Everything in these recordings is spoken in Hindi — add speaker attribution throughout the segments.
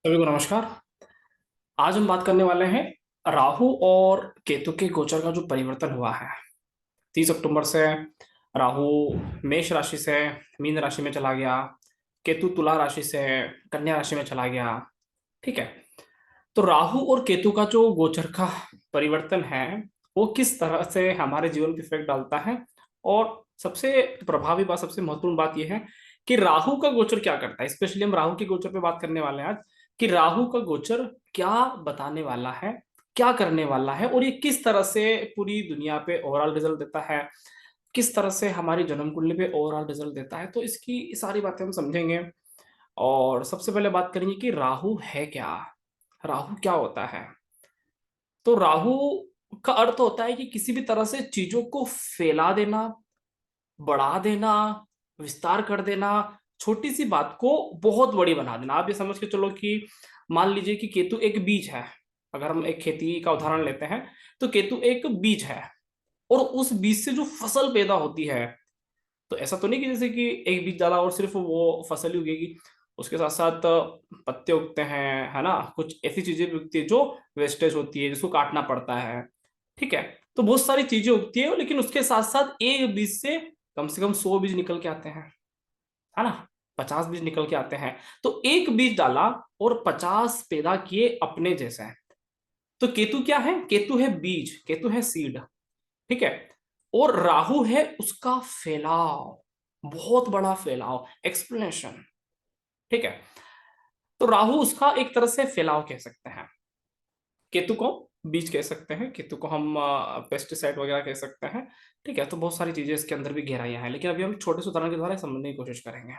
Speaker 1: सभी को नमस्कार। आज हम बात करने वाले हैं राहु और केतु के गोचर का जो परिवर्तन हुआ है 30 अक्टूबर से। राहु मेष राशि से मीन राशि में चला गया, केतु तुला राशि से कन्या राशि में चला गया। ठीक है। तो राहु और केतु का जो गोचर का परिवर्तन है वो किस तरह से हमारे जीवन पे इफेक्ट डालता है, और सबसे प्रभावी बात, सबसे महत्वपूर्ण बात यह है कि राहु का गोचर क्या करता है। स्पेशली हम राहु के गोचर पे बात करने वाले हैं आज, कि राहु का गोचर क्या बताने वाला है, क्या करने वाला है, और ये किस तरह से पूरी दुनिया पे ओवरऑल रिजल्ट देता है, किस तरह से हमारी जन्म कुंडली पे ओवरऑल रिजल्ट देता है। तो इसकी सारी बातें हम समझेंगे। और सबसे पहले बात करेंगे कि राहु है क्या, राहु क्या होता है। तो राहु का अर्थ होता है कि किसी भी तरह से चीजों को फैला देना, बढ़ा देना, विस्तार कर देना, छोटी सी बात को बहुत बड़ी बना देना। आप ये समझ के चलो कि मान लीजिए कि केतु एक बीज है। अगर हम एक खेती का उदाहरण लेते हैं तो केतु एक बीज है, और उस बीज से जो फसल पैदा होती है, तो ऐसा तो नहीं कि जैसे कि एक बीज डाला और सिर्फ वो फसल ही उगेगी। उसके साथ साथ पत्ते उगते हैं, है ना, कुछ ऐसी चीजें भी उगती है जो वेस्टेज होती है, जिसको काटना पड़ता है। ठीक है। तो बहुत सारी चीजें उगती है, लेकिन उसके साथ साथ एक बीज से कम 100 बीज निकल के आते हैं, है ना, 50 बीज निकल के आते हैं। तो एक बीज डाला और 50 पैदा किए अपने जैसे। तो केतु क्या है? केतु है बीज, केतु है सीड। ठीक है। और राहु है उसका फैलाव, बहुत बड़ा फैलाव, एक्सप्लेनेशन। ठीक है। तो राहु उसका एक तरह से फैलाव कह सकते हैं, केतु को बीज कह सकते हैं, केतु को हम पेस्टिसाइड वगैरह कह सकते हैं। ठीक है। तो बहुत सारी चीजें इसके अंदर भी गहराइयां हैं, लेकिन अभी हम छोटे से उदाहरण के द्वारा समझने की कोशिश करेंगे।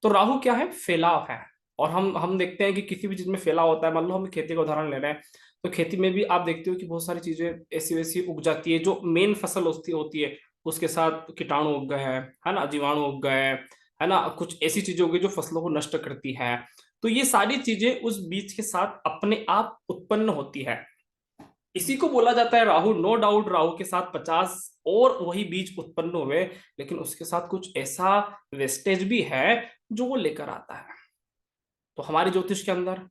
Speaker 1: तो राहु क्या है? फैलाव है। और हम देखते हैं कि किसी भी चीज में फैलाव होता है। मान लो हम खेती का उदाहरण ले रहे हैं, तो खेती में भी आप देखते हो कि बहुत सारी चीजें ऐसी वैसी उग जाती है। जो मेन फसल होती है उसके साथ कीटाणु उग गए हैं, है ना, जीवाणु उग गए हैं, है ना, कुछ ऐसी चीजें होगी जो फसलों को नष्ट करती है। तो ये सारी चीजें उस बीज के साथ अपने आप उत्पन्न होती है। इसी को बोला जाता है राहु। नो डाउट राहु के साथ 50 और वही बीज उत्पन्न हुए, लेकिन उसके साथ कुछ ऐसा वेस्टेज भी है जो वो लेकर आता है। तो हमारे ज्योतिष के अंदर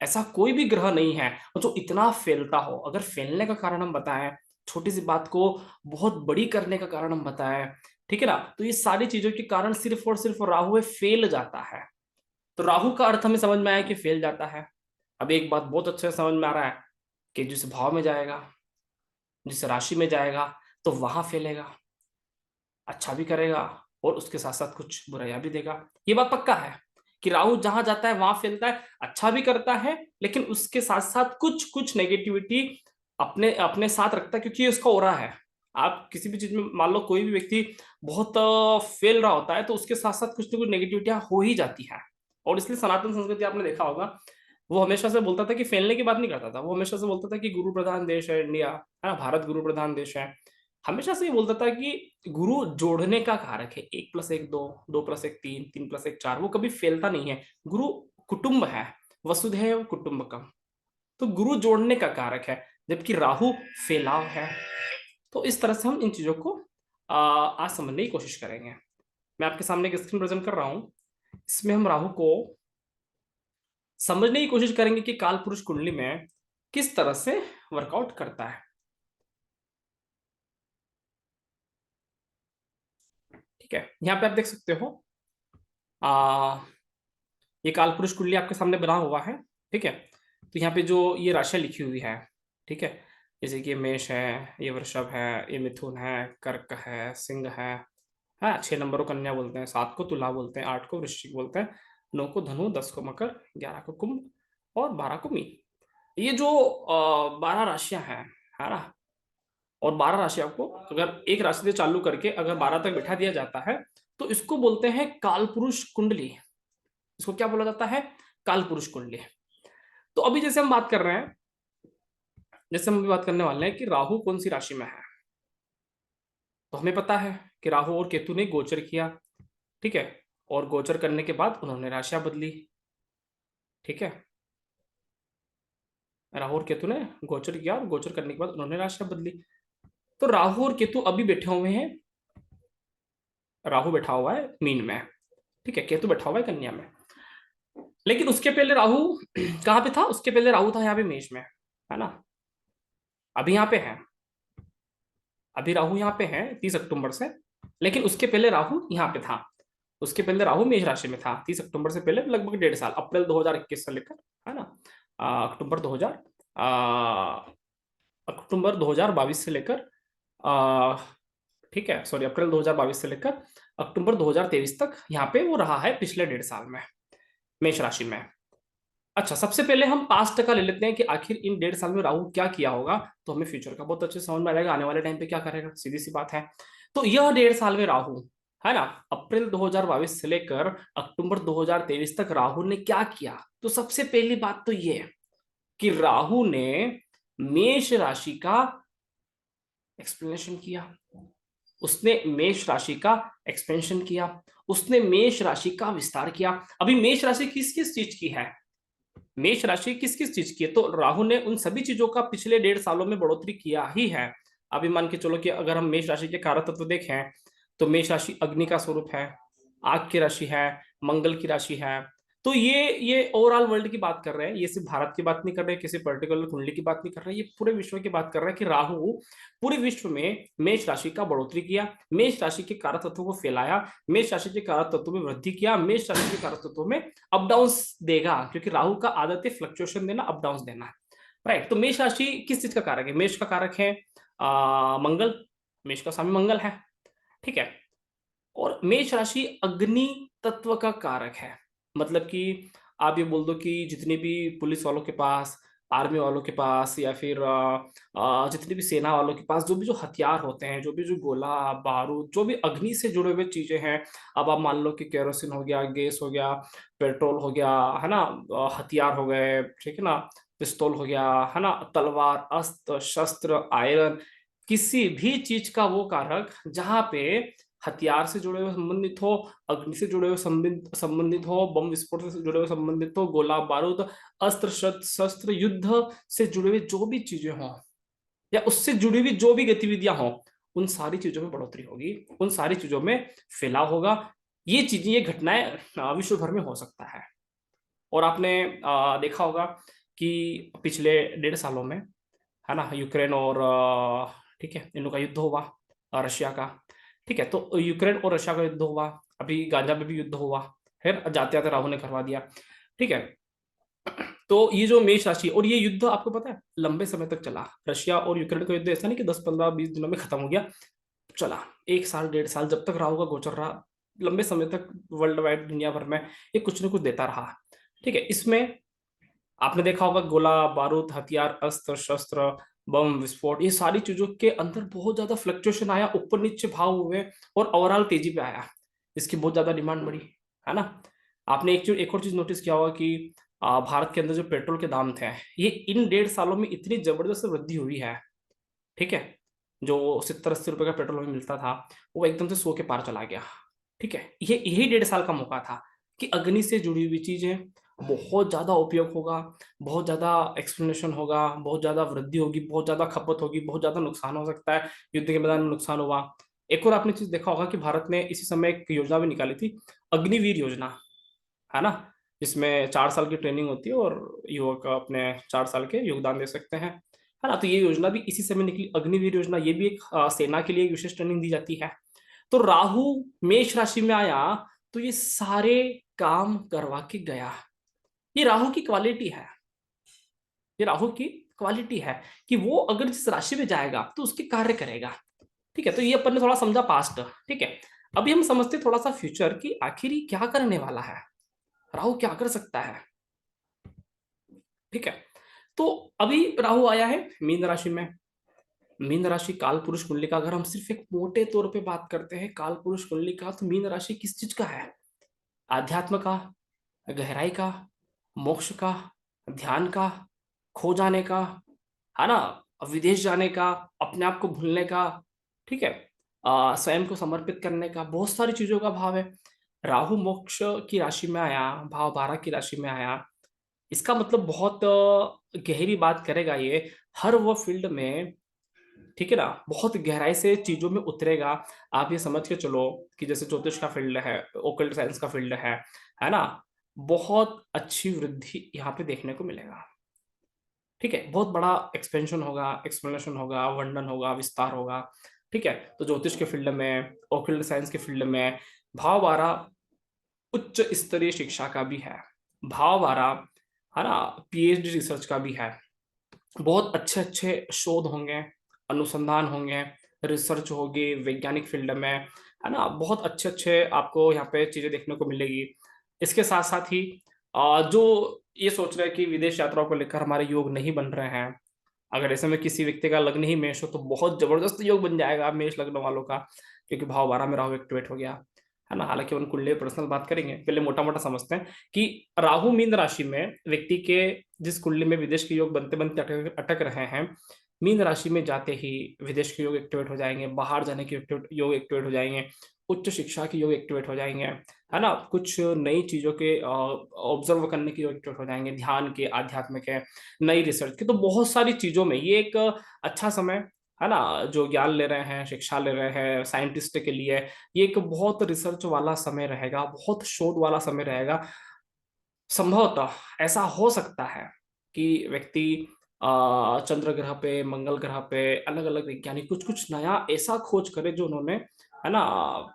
Speaker 1: ऐसा कोई भी ग्रह नहीं है जो इतना फैलता हो। अगर फैलने का कारण हम बताएं, छोटी सी बात को बहुत बड़ी करने का कारण हम बताएं, ठीक है ना, तो ये सारी चीजों के कारण सिर्फ और सिर्फ राहु है, फैल जाता है। तो राहु का अर्थ हमें समझ में आया कि फैल जाता है। अब एक बात बहुत अच्छे से समझ में आ रहा है कि जिस भाव में जाएगा, जिस राशि में जाएगा, तो वहां फैलेगा, अच्छा भी करेगा, और उसके साथ साथ कुछ बुराइयां भी देगा। ये बात पक्का है कि राहु जहां जाता है वहां फैलता है, अच्छा भी करता है, लेकिन उसके साथ साथ कुछ कुछ नेगेटिविटी अपने अपने साथ रखता है, क्योंकि ये उसका ओरा है। आप किसी भी चीज में मान लो कोई भी व्यक्ति बहुत फेल रहा होता है, तो उसके साथ साथ कुछ ना कुछ नेगेटिविटियां हो ही जाती है। और इसलिए सनातन संस्कृति आपने देखा होगा, वो हमेशा से बोलता था कि फैलने की बात नहीं करता था। वो हमेशा से बोलता था कि गुरु प्रधान देश है इंडिया, है ना, भारत गुरु प्रधान देश है। हमेशा से ये बोलता था कि गुरु जोड़ने का कारक है। 1+1 2, 2+1 3, 3+1 4, वो कभी फैलता नहीं है। गुरु कुटुंब है, वसुधैव कुटुंबकम। तो गुरु जोड़ने का कारक है, जबकि राहु फैलाव है। तो इस तरह से हम इन चीजों को आज समझने की कोशिश करेंगे। मैं आपके सामने एक स्क्रीन प्रेजेंट कर रहा हूं। इसमें हम राहु को समझने की कोशिश करेंगे कि काल पुरुष कुंडली में किस तरह से वर्कआउट करता है। ठीक है। यहाँ पे आप देख सकते हो, आ, ये काल पुरुष कुंडली आपके सामने बना हुआ है। ठीक है। तो यहाँ पे जो ये राशियां लिखी हुई है, ठीक है, जैसे कि ये मेष है, ये वृषभ है, ये मिथुन है, कर्क है, सिंह है। हाँ, 6 नंबर को कन्या बोलते हैं, 7 को तुला बोलते हैं, 8 को वृश्चिक बोलते हैं, 9 को धनु, 10 को मकर, 11 को कुंभ, और 12 को मीन। ये जो 12 राशियां हैं, है ना, और 12 राशियों को अगर एक राशि से चालू करके अगर 12 तक बैठा दिया जाता है, तो इसको बोलते हैं कालपुरुष कुंडली। इसको क्या बोला जाता है? कालपुरुष कुंडली। तो अभी जैसे हम बात कर रहे हैं, जैसे हम अभी बात करने वाले हैं कि राहु कौन सी राशि में है, तो हमें पता है कि राहु और केतु ने गोचर किया। ठीक है। और गोचर करने के बाद उन्होंने राशियां बदली। ठीक है। राहु और केतु ने गोचर किया, और गोचर करने के बाद उन्होंने राशियां बदली। तो राहु और केतु अभी बैठे हुए हैं। राहु बैठा हुआ है मीन में, ठीक है, केतु बैठा हुआ है कन्या में। लेकिन उसके पहले राहु कहाँ पे था? उसके पहले राहु था यहाँ पे मेष में, है ना। अभी यहाँ पे है, अभी राहु यहाँ पे है 30 अक्टूबर से, लेकिन उसके पहले राहु यहाँ पे था। उसके पहले राहु मेष राशि में था 30 अक्टूबर से पहले, लगभग 1.5 साल, अप्रैल 2021 से लेकर, है ना, अक्टूबर 2000, अक्टूबर 2022 से लेकर, आ, ठीक है, सॉरी, अप्रैल 2022 से लेकर अक्टूबर 2023 तक यहाँ पे वो रहा है, पिछले 1.5 साल में मेष राशि में। अच्छा, सबसे पहले हम पास्ट का ले लेते हैं कि आखिर इन 1.5 साल में राहु क्या किया होगा, तो हमें फ्यूचर का बहुत अच्छे से समझ में आएगा आने वाले टाइम पे क्या करेगा, सीधी सी बात है। तो यह 1.5 साल में राहु, है ना, अप्रैल 2022 से लेकर अक्टूबर 2023 तक राहु ने क्या किया। तो सबसे पहली बात तो ये है कि राहु ने मेष राशि का एक्सप्लेनेशन किया, उसने मेष राशि का एक्सपेंशन किया, उसने मेष राशि का विस्तार किया। अभी मेष राशि किस किस चीज की है, मेष राशि किस किस चीज की है, तो राहु ने उन सभी चीजों का पिछले 1.5 सालों में बढ़ोतरी किया ही है। अभी मान के चलो कि अगर हम मेष राशि के कारक तत्व देखें, तो मेष राशि अग्नि का स्वरूप है, आग की राशि है, मंगल की राशि है। तो ये ओवरऑल वर्ल्ड की बात कर रहे हैं, ये सिर्फ भारत की बात नहीं कर रहे, किसी पर्टिकुलर कुंडली की बात नहीं कर रहे, ये पूरे विश्व की बात कर रहे हैं कि राहु पूरे विश्व में मेष राशि का बढ़ोतरी किया, मेष राशि के कारक तत्वों को फैलाया, मेष राशि के कारक तत्वों में वृद्धि किया, मेष राशि के कारक तत्वों में अप डाउन देगा, क्योंकि राहु का आदत है फ्लक्चुएशन देना, अप डाउन देना, राइट। तो मेष राशि किस चीज का कारक है? मेष का कारक है मंगल, मेष का स्वामी मंगल है, ठीक है। और मेष राशि अग्नि तत्व का कारक है, मतलब कि आप ये बोल दो कि जितनी भी पुलिस वालों के पास, आर्मी वालों के पास, या फिर जितनी भी सेना वालों के पास जो भी जो हथियार होते हैं, जो भी जो गोला बारूद, जो भी अग्नि से जुड़े हुए चीजें हैं, अब आप मान लो कि केरोसिन हो गया, गैस हो गया, पेट्रोल हो गया, है ना, हथियार हो गए, ठीक है ना, पिस्तौल हो गया, है ना, तलवार, अस्त्र शस्त्र, आयरन, किसी भी चीज का वो कारक जहां पे हथियार से जुड़े हुए संबंधित हो, अग्नि से जुड़े हुए संबंधित हो, बम विस्फोट से जुड़े हुए संबंधित हो, गोला बारूद, अस्त्र शस्त्र, युद्ध से जुड़े हुए जो भी चीजें हों, या उससे जुड़ी हुई जो भी गतिविधियां हों, उन सारी चीजों में बढ़ोतरी होगी, उन सारी चीजों में फैलाव होगा। ये चीजें, ये घटनाएं विश्व भर में हो सकता है। और आपने देखा होगा कि पिछले 1.5 सालों में, है ना, यूक्रेन और ठीक है, इन लोगों का युद्ध हुआ, रशिया का, ठीक है। तो यूक्रेन और रशिया का युद्ध हुआ, अभी गाजा में भी युद्ध हुआ है, जाते जाते राहु ने करवा दिया, ठीक है। तो ये जो मेष राशि, और ये युद्ध आपको पता है लंबे समय तक चला, रशिया और यूक्रेन का युद्ध ऐसा नहीं कि 10 15 20 दिनों में खत्म हो गया, चला 1 साल 1.5 साल, जब तक राहु का गोचर रहा, लंबे समय तक वर्ल्ड वाइड दुनिया भर में ये कुछ ना कुछ देता रहा, ठीक है। इसमें आपने देखा होगा गोला बारूद, हथियार, अस्त्र शस्त्र, बम विस्फोट, ये सारी चीजों के अंदर बहुत ज्यादा फ्लक्चुएशन आया, ऊपर नीचे भाव हुए, और ओवरऑल तेजी पे आया, इसकी बहुत ज्यादा डिमांड बढ़ी, है ना। आपने एक और चीज नोटिस किया होगा कि भारत के अंदर जो पेट्रोल के दाम थे, ये इन 1.5 सालों में इतनी जबरदस्त वृद्धि हुई है, ठीक है। जो 70 80 रुपए का पेट्रोल हमें मिलता था, वो एकदम से 100 के पार चला गया, ठीक है। ये यही 1.5 साल का मौका था कि अग्नि से जुड़ी हुई चीजें बहुत ज्यादा उपयोग होगा, बहुत ज्यादा एक्सप्लेनेशन होगा, बहुत ज्यादा वृद्धि होगी, बहुत ज्यादा खपत होगी, बहुत ज्यादा नुकसान हो सकता है, युद्ध के मैदान में नुकसान हुआ। एक और आपने चीज देखा होगा कि भारत ने इसी समय एक योजना भी निकाली थी, अग्निवीर योजना, है ना, जिसमें 4 साल की ट्रेनिंग होती है और युवक अपने 4 साल के योगदान दे सकते हैं, है ना। तो ये योजना भी इसी समय निकली, अग्निवीर योजना, ये भी एक सेना के लिए एक विशेष ट्रेनिंग दी जाती है। तो राहु मेष राशि में आया, तो ये सारे काम करवा के गया, ये राहु की क्वालिटी है, ये राहु की क्वालिटी है कि वो अगर जिस राशि में जाएगा तो उसके कार्य करेगा, ठीक है। तो ये अपन ने थोड़ा समझा पास्ट, ठीक है। अभी हम समझते थोड़ा सा फ्यूचर की आखिर ही क्या करने वाला है, राहु क्या कर सकता है, ठीक है। तो अभी राहु आया है मीन राशि में, मीन राशि काल पुरुष कुंडली का, अगर हम सिर्फ एक मोटे तौर पे बात करते हैं काल पुरुष कुंडली का, तो मीन राशि किस चीज का है? आध्यात्म का, गहराई का, मोक्ष का, ध्यान का, खो जाने का, है ना, विदेश जाने का, अपने आप को भूलने का, ठीक है, स्वयं को समर्पित करने का, बहुत सारी चीजों का भाव है। राहु मोक्ष की राशि में आया, भाव 12 की राशि में आया, इसका मतलब बहुत गहरी बात करेगा ये, हर वो फील्ड में, ठीक है ना, बहुत गहराई से चीजों में उतरेगा। आप ये समझ के चलो कि जैसे ज्योतिष का फील्ड है, ओकल्ट साइंस का फील्ड है ना, बहुत अच्छी वृद्धि यहाँ पे देखने को मिलेगा। ठीक है, बहुत बड़ा एक्सपेंशन होगा, एक्सप्लेनेशन होगा, वर्णन होगा, विस्तार होगा। ठीक है, तो ज्योतिष के फील्ड में, ऑकल्ट साइंस के फील्ड में भाव 12 उच्च स्तरीय शिक्षा का भी है। भाव 12 है ना, पीएचडी रिसर्च का भी है। बहुत अच्छे अच्छे शोध होंगे, अनुसंधान होंगे, रिसर्च होगी वैज्ञानिक फील्ड में, है ना, बहुत अच्छे अच्छे आपको यहाँ पे चीजें देखने को मिलेगी। इसके साथ साथ ही जो ये सोच रहे हैं कि विदेश यात्राओं को लेकर हमारे योग नहीं बन रहे हैं, अगर ऐसे में किसी व्यक्ति का लग्न ही मेष हो तो बहुत जबरदस्त योग बन जाएगा मेष लग्न वालों का, क्योंकि भाव 12 में राहु एक्टिवेट हो गया, है ना। हालांकि उन कुंडली पर्सनल बात करेंगे, पहले मोटा मोटा समझते हैं कि राहु मीन राशि में व्यक्ति के, जिस कुंडली में विदेश के योग बनते बनते अटक रहे हैं, मीन राशि में जाते ही विदेश के योग एक्टिवेट हो जाएंगे, बाहर जाने के योग एक्टिवेट हो जाएंगे, उच्च शिक्षा के योग एक्टिवेट हो जाएंगे, है ना, कुछ नई चीजों के ऑब्जर्व करने के योग एक्टिवेट हो जाएंगे, ध्यान के, आध्यात्म के, नई रिसर्च की, तो बहुत सारी चीजों में ये एक अच्छा समय है ना। जो ज्ञान ले रहे हैं, शिक्षा ले रहे हैं साइंटिस्ट के लिए, ये एक बहुत रिसर्च वाला समय रहेगा, बहुत शोध वाला समय रहेगा। संभवतः ऐसा हो सकता है कि व्यक्ति चंद्र ग्रह पे, मंगल ग्रह पे, अलग अलग वैज्ञानिक कुछ कुछ नया ऐसा खोज करे जो उन्होंने, है ना,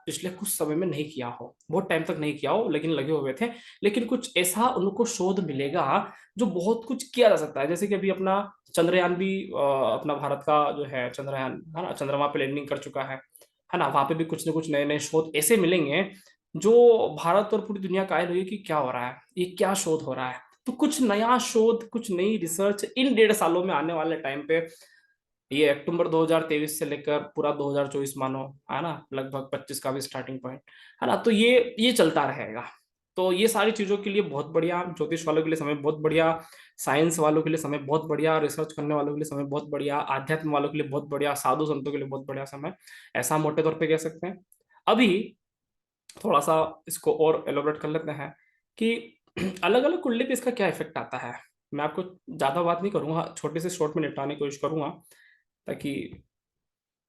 Speaker 1: पिछले कुछ समय में नहीं किया हो, बहुत टाइम तक नहीं किया हो, लेकिन लगे हुए थे। लेकिन कुछ ऐसा उनको शोध मिलेगा जो बहुत कुछ किया जा सकता है। जैसे कि अभी अपना चंद्रयान भी, अपना भारत का जो है चंद्रयान, है ना, चंद्रमा पे लैंडिंग कर चुका है ना। वहां पे भी कुछ ना कुछ नए नए शोध ऐसे मिलेंगे जो भारत और पूरी दुनिया कायल हुई कि क्या हो रहा है, ये क्या शोध हो रहा है। तो कुछ नया शोध, कुछ नई रिसर्च इन 1.5 सालों में आने वाले टाइम पे, ये अक्टूबर 2023 से लेकर पूरा 2024 मानो, है ना, लगभग 25 का भी स्टार्टिंग पॉइंट, है ना, तो ये चलता रहेगा। तो ये सारी चीजों के लिए बहुत बढ़िया, ज्योतिष वालों के लिए समय बहुत बढ़िया, साइंस वालों के लिए समय बहुत बढ़िया, रिसर्च करने वालों के लिए समय बहुत बढ़िया, आध्यात्म वालों के लिए बहुत बढ़िया, साधु संतों के लिए बहुत बढ़िया समय, ऐसा मोटे तौर पे कह सकते हैं। अभी थोड़ा सा इसको और एलोबरेट कर लेते हैं कि अलग अलग कुंडली पे इसका क्या इफेक्ट आता है। मैं आपको ज्यादा बात नहीं करूंगा, छोटे से शॉर्ट में निपटाने की कोशिश करूंगा, ताकि,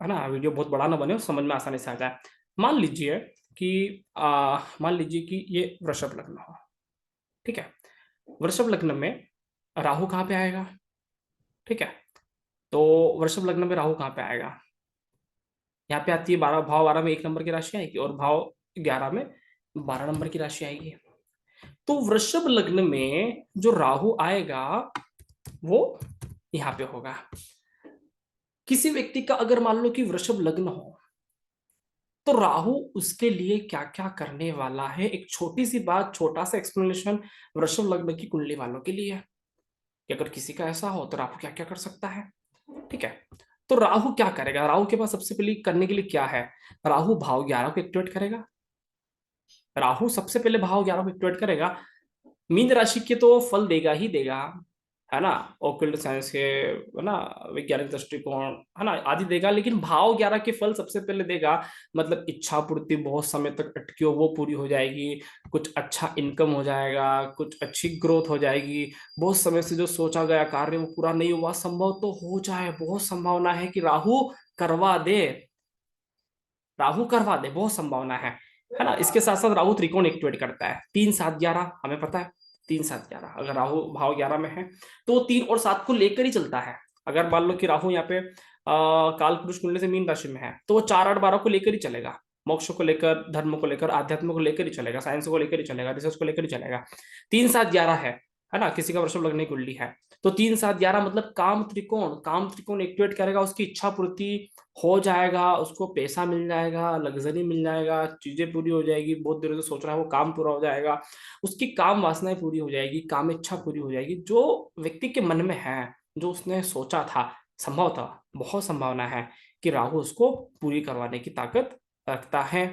Speaker 1: है ना, वीडियो बहुत बड़ा ना बने और समझ में आसानी से आ जाए। मान लीजिए कि मान लीजिए कि ये वृषभ लग्न हो। ठीक है, वृषभ लग्न में राहु कहाँ पे आएगा? ठीक है, तो वृषभ लग्न में राहु कहाँ पे आएगा? यहाँ पे आती है 12, भाव 12 में 1 नंबर की राशि आएगी, और भाव 11 में 12 नंबर की राशि आएगी। तो वृषभ लग्न में जो राहु आएगा वो यहां पे होगा। किसी व्यक्ति का अगर मान लो कि वृषभ लग्न हो, तो राहु उसके लिए क्या क्या करने वाला है, एक छोटी सी बात, छोटा सा एक्सप्लेनेशन वृषभ लग्न की कुंडली वालों के लिए है कि अगर किसी का ऐसा हो तो राहु क्या क्या कर सकता है। ठीक है, तो राहु क्या करेगा? राहु के पास सबसे पहले करने के लिए क्या है? राहु भाव 11 को एक्टिवेट करेगा। राहु सबसे पहले भाव 11 को एक्टिवेट करेगा। मीन राशि के तो फल देगा ही देगा, है ना, ओकल्ट साइंस के, है ना, वैज्ञानिक दृष्टिकोण, है ना, आदि देगा, लेकिन भाव 11 के फल सबसे पहले देगा। मतलब इच्छा पूर्ति बहुत समय तक अटकी हो वो पूरी हो जाएगी, कुछ अच्छा इनकम हो जाएगा, कुछ अच्छी ग्रोथ हो जाएगी, बहुत समय से जो सोचा गया कार्य वो पूरा नहीं हुआ, संभव तो हो जाए, बहुत संभावना है कि राहु करवा दे, राहु करवा दे, बहुत संभावना है ना। इसके साथ साथ राहु त्रिकोण एक्टिवेट करता है, 3 7 11, हमें पता है 3 7 11, अगर राहु भाव 11 में है तो 3 और 7 को लेकर ही चलता है। अगर मान लो कि राहु यहाँ पे काल पुरुष कुंडली से मीन राशि में है तो वो 4 8 12 को लेकर ही चलेगा, मोक्ष को लेकर, धर्म को लेकर, आध्यात्म को लेकर ही चलेगा, साइंस को लेकर ही चलेगा, रिसर्च को लेकर ही चलेगा। 3 7 11 है ना, किसी का वृषभ लगने की कुंडली है तो 3 7 11 मतलब काम त्रिकोण, काम त्रिकोण एक्टिवेट करेगा, उसकी इच्छा पूर्ति हो जाएगा, उसको पैसा मिल जाएगा, लग्जरी मिल जाएगा, चीजें पूरी हो जाएगी, बहुत देर से सोच रहा है वो काम पूरा हो जाएगा, उसकी काम वासनाएं पूरी हो जाएगी, काम इच्छा पूरी हो जाएगी, जो व्यक्ति के मन में है, जो उसने सोचा था, संभव था, बहुत संभावना है कि राहु उसको पूरी करवाने की ताकत रखता है।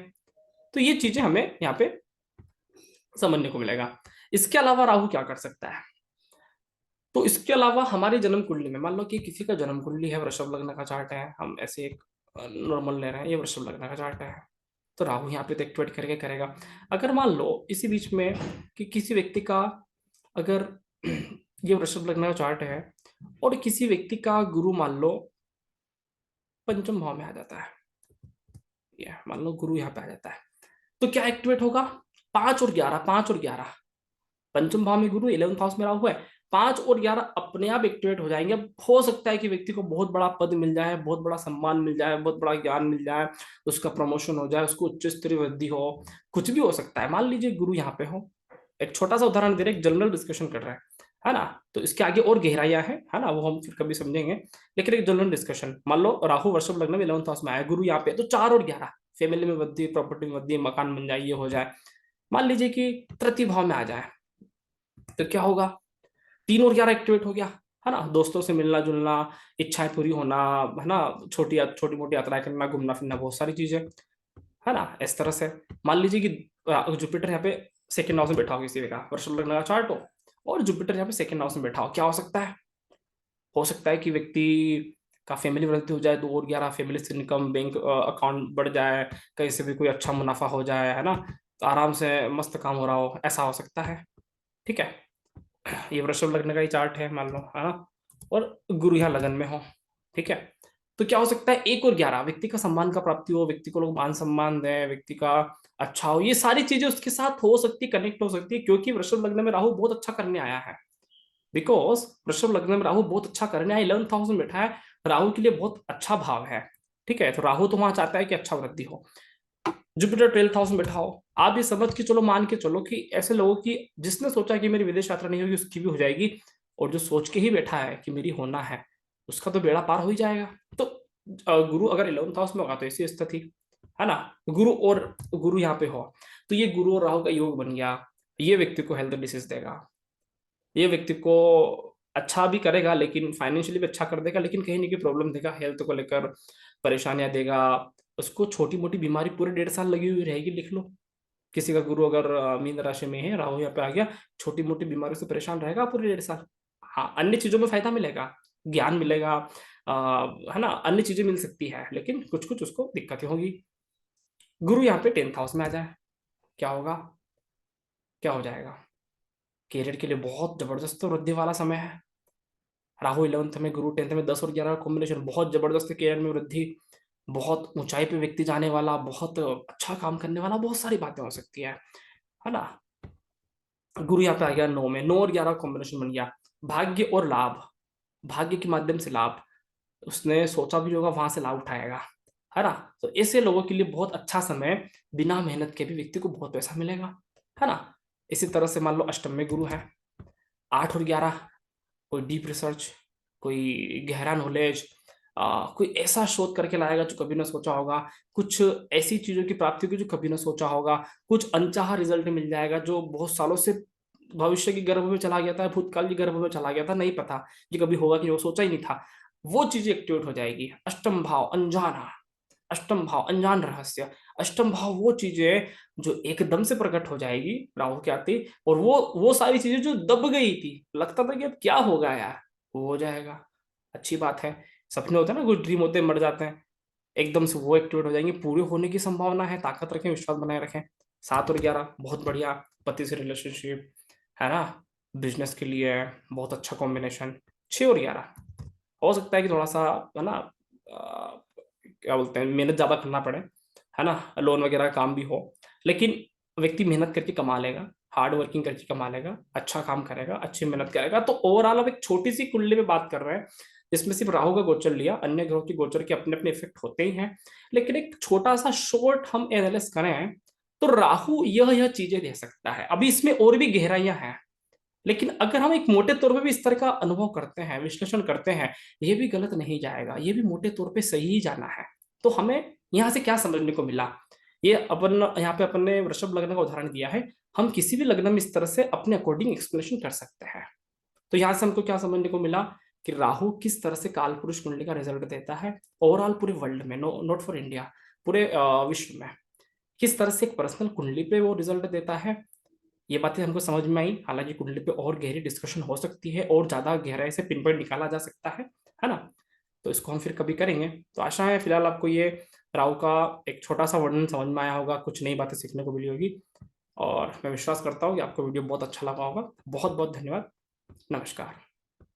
Speaker 1: तो ये चीजें हमें यहाँ पे समझने को मिलेगा। इसके अलावा राहु क्या कर सकता है? तो इसके अलावा हमारी जन्म कुंडली में मान लो कि किसी का जन्म कुंडली है, वृषभ लग्न का चार्ट है, हम ऐसे एक नॉर्मल ले रहे हैं, ये वृषभ लग्न का चार्ट है, तो राहु यहाँ पे तो एक्टिवेट करके करेगा। अगर मान लो इसी बीच में कि किसी व्यक्ति का, अगर ये वृषभ लग्न का चार्ट है और किसी व्यक्ति का गुरु मान लो पंचम भाव में आ जाता है, ये मान लो गुरु यहाँ पे आ जाता है, तो क्या एक्टिवेट होगा? 5 और 11, 5 और 11, पंचम भाव में गुरु, 11th हाउस में राहु है, 5 और 11 अपने आप एक्टिवेट हो जाएंगे। अब हो सकता है कि व्यक्ति को बहुत बड़ा पद मिल जाए, बहुत बड़ा सम्मान मिल जाए, बहुत बड़ा ज्ञान मिल जाए, उसका प्रमोशन हो जाए, उसको उच्च स्तरीय वृद्धि हो, कुछ भी हो सकता है। मान लीजिए गुरु यहाँ पे हो, एक छोटा सा उदाहरण दे रहे हैं, एक जनरल डिस्कशन कर रहे हैं, है ना। तो इसके आगे और गहराइयां हैं, है ना, वो हम फिर कभी समझेंगे। लेकिन एक जनरल डिस्कशन, मान लो राहु वृषभ लग्न में 11th हाउस में आया, गुरु यहाँ पे, तो 4 और 11 फैमिली में वृद्धि, प्रॉपर्टी में वृद्धि, मकान बन जाए, ये हो जाए। मान लीजिए कि तृतीय भाव में आ जाए, तो क्या होगा, 3 और 11 एक्टिवेट हो गया, है ना, दोस्तों से मिलना जुलना, इच्छाएं पूरी होना, है ना, छोटी छोटी मोटी यात्राएं करना, घूमना फिरना, बहुत सारी चीजें, है ना, इस तरह से। मान लीजिए कि जुपिटर यहाँ पे सेकंड हाउस में बैठा हो, किसी का वृषभ लग्न का चार्ट हो और जुपिटर यहाँ पे सेकंड हाउस में बैठा हो, क्या हो सकता है? हो सकता है कि व्यक्ति का फैमिली वृद्धि हो जाए, 2 और 11 फैमिली से इनकम, बैंक अकाउंट बढ़ जाए, कहीं से भी कोई अच्छा मुनाफा हो जाए, है ना, तो आराम से मस्त काम हो रहा हो, ऐसा हो सकता है। ठीक है, ये वृषभ लग्न का ही चार्ट है मान लो, है ना, और गुरु यहाँ लगन में हो। ठीक है, तो क्या हो सकता है, 1 और 11 व्यक्ति का सम्मान का प्राप्ति हो, व्यक्ति को लोग मान सम्मान दें, व्यक्ति का अच्छा हो, ये सारी चीजें उसके साथ हो सकती है, कनेक्ट हो सकती है, क्योंकि वृषभ लग्न में राहु बहुत अच्छा करने आया है। बिकॉज वृषभ लग्न में राहु बहुत अच्छा करने आया, 11th हाउस में बैठा है, राहु के लिए बहुत अच्छा भाव है। ठीक है, तो राहु तो वहां चाहता है कि अच्छा वृद्धि हो। जुपिटर 12th हाउस में बैठा हो, आप ये समझ के चलो, मान के चलो कि ऐसे लोगों की, जिसने सोचा कि मेरी विदेश यात्रा नहीं होगी उसकी भी हो जाएगी, और जो सोच के ही बैठा है कि मेरी होना है, उसका तो बेड़ा पार हो ही जाएगा। तो गुरु अगर 11th हाउस में होगा तो ऐसी स्थिति, है ना, गुरु यहाँ पे हो, तो ये गुरु और राहु का योग बन गया। ये व्यक्ति को हेल्थ डिसीज देगा, ये व्यक्ति को अच्छा भी करेगा, लेकिन फाइनेंशियली भी अच्छा कर देगा, लेकिन कहीं ना कहीं प्रॉब्लम देगा, हेल्थ को लेकर परेशानियां देगा। उसको छोटी मोटी बीमारी पूरे 1.5 साल लगी हुई रहेगी, लिख लो। किसी का गुरु अगर मीन राशि में है, राहु यहाँ पे आ गया, छोटी मोटी बीमारी से परेशान रहेगा पूरे 1.5 साल। हाँ, अन्य चीजों में फायदा मिलेगा, ज्ञान मिलेगा, है ना, अन्य चीजें मिल सकती है, लेकिन कुछ कुछ उसको दिक्कतें होगी। गुरु यहाँ पे 10th हाउस में आ जाए, क्या होगा, क्या हो जाएगा? कैरियर के लिए बहुत जबरदस्त वृद्धि वाला समय है। राहु 11th में, गुरु 10th में, 10 और 11 का कॉम्बिनेशन बहुत जबरदस्त है, कैरियर में वृद्धि, बहुत ऊंचाई पे व्यक्ति जाने वाला, बहुत अच्छा काम करने वाला, बहुत सारी बातें हो सकती है ना। गुरु यहाँ पे आ गया 9 में, 9 और 11 कॉम्बिनेशन बन गया, भाग्य और लाभ, भाग्य के माध्यम से लाभ, उसने सोचा भी होगा वहां से लाभ उठाएगा, है ना। तो ऐसे लोगों के लिए बहुत अच्छा समय, बिना मेहनत के भी व्यक्ति को बहुत पैसा मिलेगा, है ना। इसी तरह से मान लो अष्टम में गुरु है, 8 और 11, कोई डीप रिसर्च, कोई गहरा नॉलेज, कोई ऐसा शोध करके लाएगा जो कभी ना सोचा होगा, कुछ ऐसी चीजों की प्राप्ति की जो कभी ना सोचा होगा, कुछ अनचाहा रिजल्ट मिल जाएगा जो बहुत सालों से भविष्य की गर्भ में चला गया था, भूतकाल की गर्भ में चला गया था, नहीं पता कि कभी होगा कि वो सोचा ही नहीं था, वो चीजें एक्टिवेट हो जाएगी। अष्टम भाव अनजाना, अष्टम भाव अनजान रहस्य, अष्टम भाव वो चीजें जो एकदम से प्रकट हो जाएगी राहु के आते, और वो सारी चीजें जो दब गई थी, लगता था कि अब क्या होगा यार, वो हो जाएगा। अच्छी बात है, सपने होते हैं ना, कुछ ड्रीम होते हैं, मर जाते हैं, एकदम से वो एक्टिवेट हो जाएंगे, पूरे होने की संभावना है, ताकत रखें, विश्वास बनाए रखें। 7 और 11 बहुत बढ़िया, पति से रिलेशनशिप, है ना, बिजनेस के लिए बहुत अच्छा कॉम्बिनेशन। 6 और 11 हो सकता है कि थोड़ा सा, है ना, क्या बोलते हैं, मेहनत ज्यादा करना पड़े, है ना, लोन वगैरह काम भी हो, लेकिन व्यक्ति मेहनत करके कमा लेगा, हार्ड वर्किंग करके कमा लेगा, अच्छा काम करेगा, अच्छी मेहनत करेगा। तो ओवरऑल अब एक छोटी सी कुंडली में बात कर रहे हैं, जिसमें सिर्फ राहु का गोचर लिया, अन्य ग्रहों की गोचर के अपने अपने इफेक्ट होते ही हैं, लेकिन एक छोटा सा शॉर्ट हम एनालिसिस करें तो राहु यह चीजें दे सकता है। अभी इसमें और भी गहराइयां हैं, लेकिन अगर हम एक मोटे तौर पे भी इस तरह का अनुभव करते हैं, विश्लेषण करते हैं, ये भी गलत नहीं जाएगा, ये भी मोटे तौर पे सही ही जाना है। तो हमें यहाँ से क्या समझने को मिला, ये अपन यहाँ पे अपन ने वृषभ लग्न का उदाहरण दिया है, हम किसी भी लग्न में इस तरह से अपने अकॉर्डिंग एक्सप्लेनेशन कर सकते हैं। तो यहाँ से हमको क्या समझने को मिला कि राहु किस तरह से काल पुरुष कुंडली का रिजल्ट देता है ओवरऑल पूरे वर्ल्ड में, नॉट फॉर इंडिया, पूरे विश्व में किस तरह से एक पर्सनल कुंडली पे वो रिजल्ट देता है। ये बातें हमको समझ में आई, हालांकि कुंडली पे और गहरी डिस्कशन हो सकती है और ज्यादा गहराई से पिन पॉइंट निकाला जा सकता है ना। तो इसको हम फिर कभी करेंगे। तो आशा है फिलहाल आपको ये राहु का एक छोटा सा वर्णन समझ में आया होगा, कुछ नई बातें सीखने को मिली होगी, और मैं विश्वास करता हूँ कि आपको वीडियो बहुत अच्छा लगा होगा। बहुत बहुत धन्यवाद। नमस्कार।